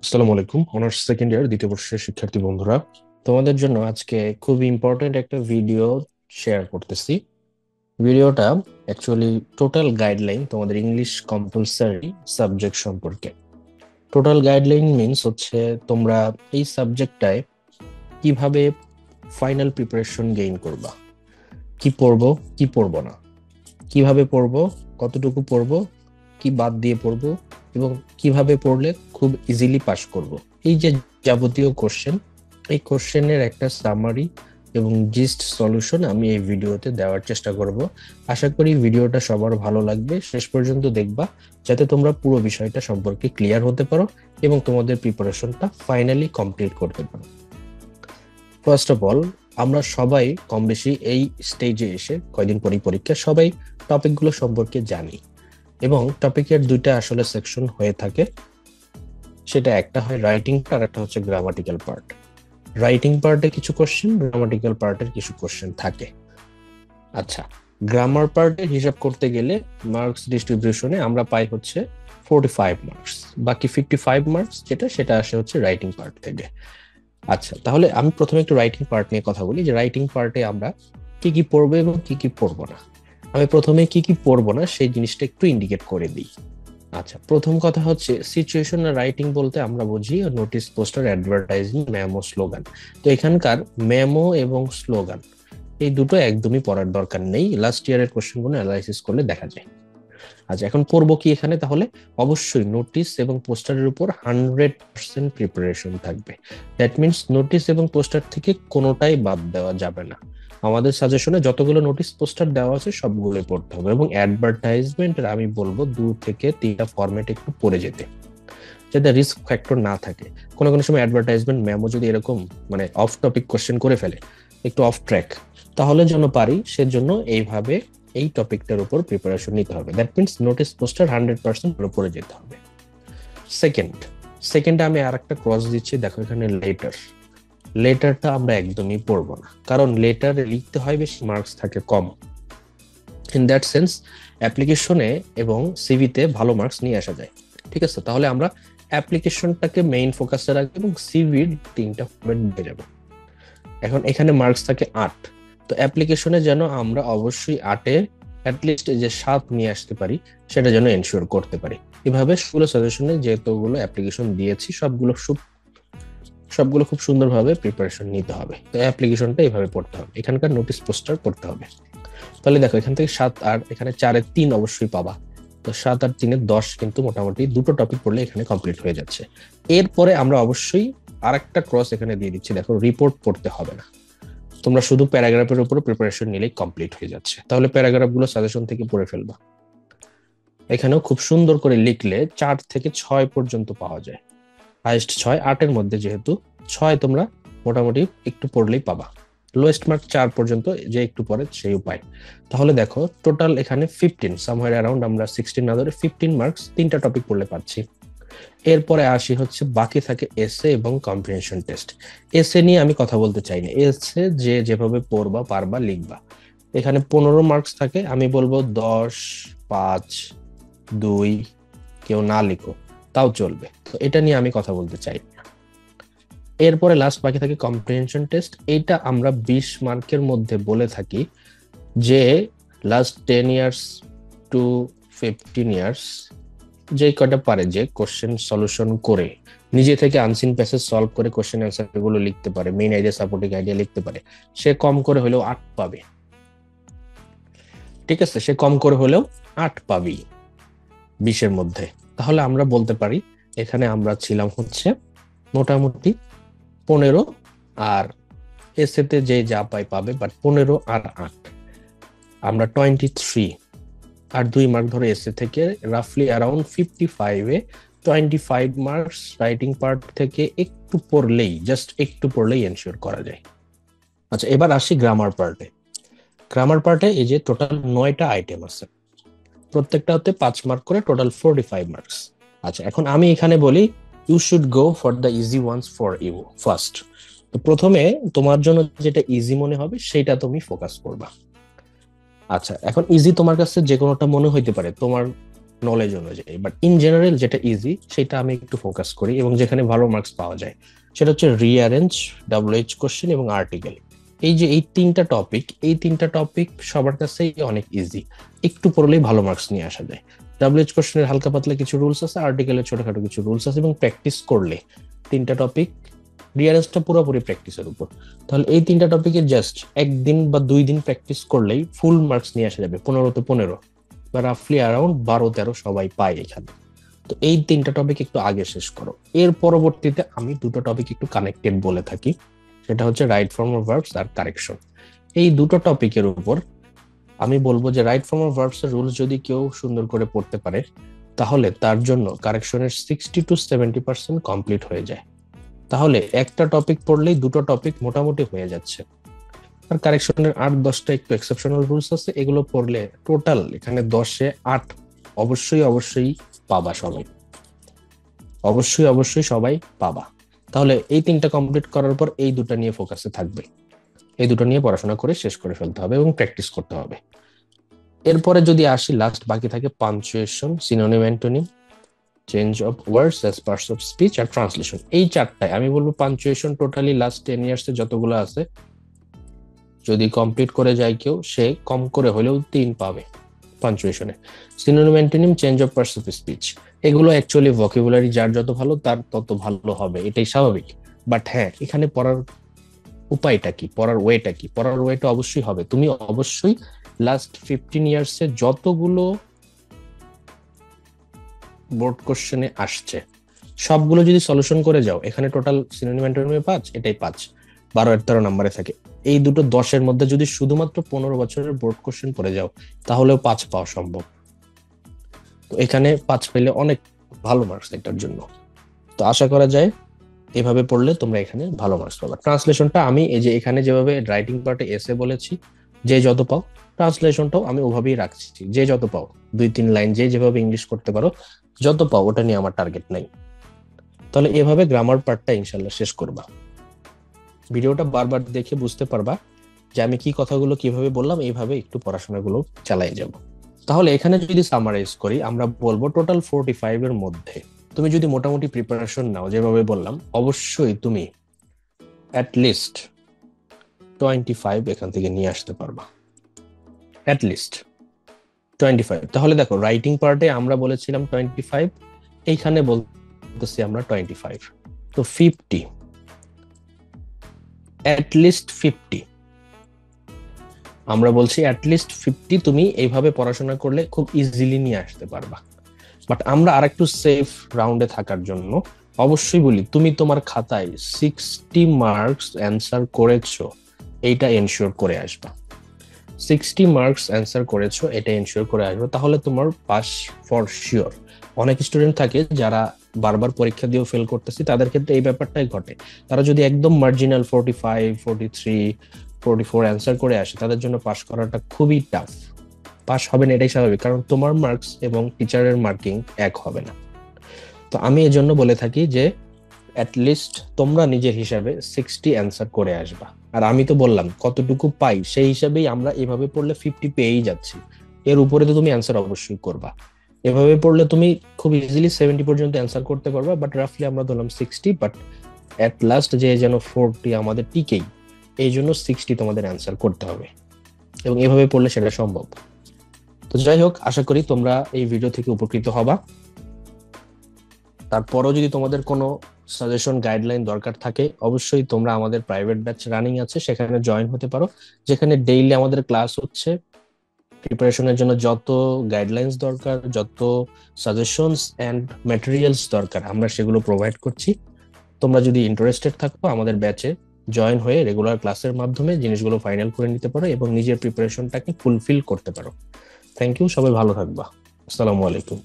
আসসালামু আলাইকুম। Honours second year দ্বিতীয় বর্ষের শিক্ষার্থী বন্ধুরা, তোমাদের জন্য আজকে খুব ইম্পর্টেন্ট একটা ভিডিও শেয়ার করতেছি। ভিডিওটা অ্যাকচুয়ালি টোটাল গাইডলাইন তোমাদের ইংলিশ কম্পালসারি সাবজেক্ট সম্পর্কে। টোটাল গাইডলাইন মিন্স হচ্ছে তোমরা এই সাবজেক্টটায় কিভাবে ফাইনাল প্রিপারেশন গেইন করবা, কি পড়বো কি পড়বো না, কিভাবে পড়বো, কতটুকু পড়বো, কি বাদ দিয়ে পড়বো, এবং কিভাবে পড়লে খুব ইজিলি পাস করব। এই যে যাবতীয় কোশ্চেন, এই কোশ্চেনের একটা সামারি এবং জিস্ট সলিউশন আমি এই ভিডিওতে দেওয়ার চেষ্টা করব। আশা করি ভিডিওটা সবার ভালো লাগবে, শেষ পর্যন্ত দেখবা যাতে তোমরা পুরো বিষয়টা সম্পর্কে ক্লিয়ার হতে পারো এবং তোমাদের প্রিপারেশনটা ফাইনালি কমপ্লিট করতে পারো। ফার্স্ট অফ অল, আমরা সবাই কম বেশি এই স্টেজে এসে কয়দিন পরই পরীক্ষা, সবাই টপিকগুলো সম্পর্কে জানি এবং টপিকের দুইটা আসলে সেকশন হয়ে থাকে। সেটা একটা হয় রাইটিং আর একটা হচ্ছে গ্রামাটিক্যাল পার্ট। রাইটিং পার্টে কিছু কোশ্চেন, গ্রামাটিক্যাল পার্টের কিছু কোশ্চেন থাকে। আচ্ছা, গ্রামার পার্টে হিসাব করতে গেলে মার্কস ডিস্ট্রিবিউশনে আমরা পাই হচ্ছে 45 মার্কস, বাকি 55 মার্কস যেটা সেটা আসে হচ্ছে রাইটিং পার্ট থেকে। আচ্ছা, তাহলে আমি প্রথমে একটু রাইটিং পার্ট নিয়ে কথা বলি যে রাইটিং পার্টে আমরা কি কি পড়বো এবং কি কি পড়বো না। আমি প্রথমে কি কি পড়বো না সেই জিনিসটা একটু ইন্ডিকেট করে দিই। আচ্ছা, প্রথম কথা হচ্ছে সিচুয়েশন রাইটিং বলতে আমরা বুঝি notice, poster, advertising, memo, slogan. তো এখানকার মেমো এবং স্লোগান এই দুটো একদমই পড়ার দরকার নেই, লাস্ট ইয়ারের কোশ্চেনগুলো অ্যানালাইসিস করলে দেখা যায়। আচ্ছা, এখন পড়বো কি এখানে? তাহলে অবশ্যই নোটিশ এবং পোস্টারের উপর 100% প্রিপারেশন থাকবে। দ্যাট মিনস নোটিশ এবং পোস্টার থেকে কোনোটাই বাদ দেওয়া যাবে না। আমাদের সাজেশনে যতগুলো নোটিশ পোস্টার দেওয়া আছে সবগুলোই পড়তে হবে, এবং অ্যাডভার্টাইজমেন্টের আমি বলবো 2 থেকে 3টা ফরম্যাট একটু পড়ে যেতে, যাতে রিস্ক ফ্যাক্টর না থাকে। কোনো কোনো সময় অ্যাডভার্টাইজমেন্ট মেমো যদি এরকম মানে অফ টপিক কোশ্চেন করে ফেলে, একটু অফ ট্র্যাক, তাহলে যেন পারি সেজন্য এইভাবে এই টপিকটার উপর প্রিপারেশন নিতে হবে। দ্যাট মিনস নোটিস পোস্টার 100% পড়ে যেতে হবে। সেকেন্ড, সেকেন্ডে আমি আর একটা ক্রস দিচ্ছি, দেখো এখানে লেটার। লেটারটা আমরা একদমই পড়বো না, কারণ লেটারে লিখতে হয় বেশি, মার্কস থাকে কম। ইন দ্যাট সেন্স অ্যাপ্লিকেশনে এবং সিভিতে ভালো মার্কস নিয়ে আসা যায়। ঠিক আছে, তাহলে আমরা অ্যাপ্লিকেশনটাকে মেইন ফোকাসে রাখবো এবং সিভির 3টা ফরম্যাট দিয়ে যাবো। এখন এখানে মার্কস থাকে 8, তো অ্যাপ্লিকেশনে যেন আমরা অবশ্যই 8-এ অ্যাটলিস্ট যে 7 নিয়ে আসতে পারি সেটা যেন এনশিওর করতে পারি। এভাবে স্কুল সাজেশনে যেহেতুগুলো অ্যাপ্লিকেশন দিয়েছি সবগুলো খুব সুন্দরভাবে প্রিপারেশন নিতে হবে। তো অ্যাপ্লিকেশনটা এইভাবে পড়তে হবে, এখানকার নোটিস পোস্টার পড়তে হবে। তাহলে দেখো এখান থেকে 7 আর এখানে 4-এ 3 অবশ্যই পাবা। তো 7 আর 3-এ 10, কিন্তু মোটামুটি দুটো টপিক পড়লে এখানে কমপ্লিট হয়ে যাচ্ছে। এরপরে আমরা অবশ্যই আরেকটা ক্রস এখানে দিয়ে দিচ্ছি, দেখো রিপোর্ট পড়তে হবে না। তোমরা শুধু প্যারাগ্রাফের উপর প্রিপারেশন নিলেই কমপ্লিট হয়ে যাচ্ছে। তাহলে প্যারাগ্রাফ গুলো সাজেশন থেকে পড়ে ফেলবা। এখানেও খুব সুন্দর করে লিখলে 4 থেকে 6 পর্যন্ত পাওয়া যায়, হাইস্ট 6, 8-এর মধ্যে যেহেতু 6 তোমরা মোটামুটি একটু পড়লেই পাবা। লোয়েস্ট মার্ক 4 পর্যন্ত, যে একটু পরে সেই উপায়। তাহলে দেখো টোটাল এখানে 15, সামহার অ্যারাউন্ড আমরা 16 না ধরে 15 মার্কস 3টা টপিক পড়লে পাচ্ছি। এরপরে আসি হচ্ছে বাকি থাকে এসে এবং কম্প্রিহেনশন টেস্ট। এসে নিয়ে আমি কথা বলতে চাই না, এসে যে যেভাবে পড়বা পারবা লিখবা। এখানে 15 মার্কস থাকে, আমি বলবো 10, 5, 2, কেউ না লিখো তাও চলবে, তো এটা নিয়ে আমি কথা বলতে চাই না। এরপরে লাস্ট বাকি থাকে কম্প্রিহেনশন টেস্ট। এইটা আমরা 20 মার্কের মধ্যে বলে থাকি যে লাস্ট 10 ইয়ার্স টু 15 ইয়ার্স যে কয়টা পারে, যে কোশ্চেন সলিউশন করে নিজে থেকে আনসিন প্যাসেজ সলভ করে কোশ্চেন অ্যান্সার গুলো লিখতে পারে, মেইন আইডিয়া সাপোর্টিং আইডিয়া লিখতে পারে, সে কম করে হলেও 8 পাবে। ঠিক আছে, সে কম করে হলেও 8 পাবি 20-এর মধ্যে। তাহলে আমরা বলতে পারি এখানে আমরা ছিলাম হচ্ছে মোটামুটি 15, আর এসেতে যে যা পাই পাবে, বাট 15 আর 8 আমরা 23, আর 2 মার্ক ধরে এসে থেকে রাফলি অ্যারাউন্ড 55-এ 25 মার্কস রাইটিং পার্ট থেকে একটু পড়লেই, জাস্ট একটু পড়লেই এনশিওর করা যায়। আচ্ছা, এবার আসি গ্রামার পার্টে। গ্রামার পার্টে এই যে টোটাল 9টা আইটেম আছে, প্রত্যেকটা হতে 5 মার্ক করে, টোটাল 45 মার্কস। আচ্ছা, এখন আমি এখানে বলি you should go for the easy ones for you first. তো প্রথমে তোমার জন্য যেটা ইজি মনে হবে সেটা তুমি ফোকাস করবা। আচ্ছা, এখন ইজি তোমার কাছে যে কোনোটা মনে হইতে পারে, তোমার নলেজ অনুযায়ী, বাট ইন জেনারেল যেটা ইজি সেটা আমি একটু ফোকাস করি এবং যেখানে ভালো মার্কস পাওয়া যায় সেটা হচ্ছে রিঅ্যারেঞ্জ, WH কোশ্চেন এবং আর্টিকেল। এই যে এই তিনটা টপিক সবার কাছেই অনেক ইজি, একটু পড়লেই ভালো মার্কস নিয়ে আসা যায়। WH কোশ্চেনের হালকা পাতলা কিছু রুলস আছে, আর্টিকেলের ছোটখাটো কিছু রুলস আছে, এবং প্র্যাকটিস করলে তিনটা টপিক, রিয়ারেঞ্জটা পুরোপুরি প্র্যাকটিসের উপর, তাহলে এই তিনটা টপিকে জাস্ট একদিন বা 2 দিন প্র্যাকটিস করলেই ফুল মার্কস নিয়ে আসা যাবে, 15-15 বা রাফলি অ্যারাউন্ড 12-13 সবাই পায় এখানে। তো এই তিনটা টপিক একটু আগে শেষ করো। এর পরবর্তীতে আমি দুটো টপিক একটু কানেক্টেড বলে থাকি, সেটা হচ্ছে রাইট ফর্ম অফ ভার্বস আর কারেকশন। এই দুটো টপিকের উপর আমি বলবো যে রাইট ফর্ম অফ ভার্বস এর রুলস যদি কেউ সুন্দর করে পড়তে পারে তাহলে তার জন্য কারেকশনের 60-70% কমপ্লিট হয়ে যায়। তাহলে একটা টপিক পড়লেই দুটো টপিক মোটামুটি হয়ে যাচ্ছে। আর কারেকশনের 8-10টা একটু এক্সেপশনাল রুলস আছে, এগুলো পড়লে টোটাল এখানে 10-এ 8 অবশ্যই অবশ্যই পাবা সবাই, অবশ্যই অবশ্যই সবাই পাবা। তাহলে এই তিনটা কমপ্লিট করার পর এই দুটো নিয়ে ফোকাসে থাকবে, এই দুটো নিয়ে পড়াশোনা করে শেষ করে ফেলতে হবে এবং প্র্যাকটিস করতে হবে। এরপরে যদি আসি, লাস্ট বাকি থাকে punctuation, synonym antonym, change of words as parts of speech আর ট্রান্সলেশন। এই চারটায় আমি বলবো পাঞ্চুয়েশন টোটালি লাস্ট 10 ইয়ার্সে যতগুলো আছে যদি কমপ্লিট করে যায় কেউ, সে কম করে হলেও 3 পাবে পাঞ্চুয়েশনে। Synonym antonym, change of parts of speech, এগুলো অ্যাকচুয়ালি ভোকাবুলারি যার যত ভালো তার তত ভালো হবে, এটাই স্বাভাবিক। বাট হ্যাঁ, এখানে পড়ার উপায়টা কি, পড়ার ওয়েটা কি, পড়ার ওয়েটা অবশ্যই হবে তুমি অবশ্যই লাস্ট 15 ইয়ার্সে যতগুলো বোর্ড কোশ্চেনে আসছে সবগুলো যদি সলিউশন করে যাও, এখানে টোটাল সিনোনিম অ্যান্টোনিমে 5, এটাই 5, 12 আর 13 নম্বরে থাকে। এই দুটো 10-এর মধ্যে যদি শুধুমাত্র 15 বছরের বোর্ড কোশ্চেন পড়ে যাও তাহলেও 5 পাওয়া সম্ভব। তো এখানে 5 পেলে অনেক ভালো মার্কস এটার জন্য। তো আশা করা যায় এভাবে পড়লে তোমরা এখানে ভালো মার্কস পাবে। ট্রান্সলেশনটা আমি এই যে এখানে যেভাবে রাইটিং পার্টে এসে বলেছি যে যত পাও, ট্রান্সলেশনটাও আমি ওভাবেই রাখছি, যে যত পাও 2-3 লাইন যে যেভাবে ইংলিশ করতে পারো যত পাও, ওটা নিয়ে আমার টার্গেট নাই। তাহলে এভাবে গ্রামার পার্টটা ইনশাল্লাহ শেষ করবা। ভিডিওটা বারবার দেখে বুঝতে পারবা যে আমি কি কথাগুলো কিভাবে বললাম, এইভাবে একটু পড়াশোনাগুলো চালাই যাব। তাহলে এখানে যদি সামারাইজ করি, আমরা বলবো টোটাল 45 এর মধ্যে তুমি যদি মোটামুটি প্রিপারেশন নাও যেভাবে বললাম, অবশ্যই তুমি অ্যাটলিস্ট 25 এখান থেকে নিয়ে আসতে পারবা, অ্যাটলিস্ট 25। তাহলে দেখো রাইটিং পার্টে আমরা বলেছিলাম 25, এইখানে বলতেছি আমরা 25, তো 50, অ্যাটলিস্ট 50, আমরা বলছি অ্যাটলিস্ট 50 তুমি এইভাবে পড়াশোনা করলে খুব ইজিলি নিয়ে আসতে পারবা। বাট আমরা আরেকটু সেফ রাউন্ডে থাকার জন্য অবশ্যই বলি তুমি তোমার খাতায় 60 মার্কস অ্যান্সার করেছো, এইটা এনশিওর করে আসবা। 60 মার্কস অ্যান্সার করেছো এটা এনশিওর করে আসবে, তাহলে তোমার পাস ফর শিওর। অনেক স্টুডেন্ট থাকে যারা বারবার পরীক্ষা দিয়েও ফেল করতেছে, তাদের ক্ষেত্রে এই ব্যাপারটাই ঘটে। তারা যদি একদম মার্জিনাল 45, 43, 44 অ্যান্সার করে আসে, তাদের জন্য পাস করাটা খুবই টাফ। পাস হবে না এটাই স্বাভাবিক, কারণ তোমার মার্কস এবং টিচারের মার্কিং এক হবে না। তো আমি এই জন্য বলে থাকি যে অ্যাটলিস্ট তোমরা নিজের হিসাবে 60 অ্যান্সার করে আসবা। আর আমি তো বললাম কতটুকু পাই সেই হিসাবেই আমরা এভাবে পড়লে 50 পেয়েই যাচ্ছি, এর উপরে তো তুমি অ্যান্সার অবশ্যই করবা। এভাবে পড়লে তুমি খুব ইজিলি 70 পর্যন্ত অ্যান্সার করতে পারবা, বাট রাফলি আমরা ধরলাম 60, বাট অ্যাট লাস্ট যে যেন 40 আমাদের টিকেই, এই জন্য 60 তোমাদের অ্যান্সার করতে হবে, এবং এভাবে পড়লে সেটা সম্ভব। তো যাই হোক, আশা করি তোমরা এই ভিডিও থেকে উপকৃত হবা। তারপরও যদি তোমাদের কোনো সাজেশন গাইডলাইন দরকার থাকে, অবশ্যই তোমরা আমাদের প্রাইভেট ব্যাচ রানিং আছে, সেখানে জয়েন হতে পারো, যেখানে ডেইলি আমাদের ক্লাস হচ্ছে। প্রিপারেশনের জন্য যত গাইডলাইন্স দরকার, যত সাজেশনস এন্ড ম্যাটেরিয়ালস দরকার, আমরা সেগুলো প্রোভাইড করছি। তোমরা যদি ইন্টারেস্টেড থাকো আমাদের ব্যাচে জয়েন হয়ে রেগুলার ক্লাসের মাধ্যমে জিনিসগুলো ফাইনাল করে নিতে পারো এবং নিজের প্রিপারেশনটাকে ফুলফিল করতে পারো। থ্যাংক ইউ, সবাই ভালো থাকবা। আসসালামু আলাইকুম।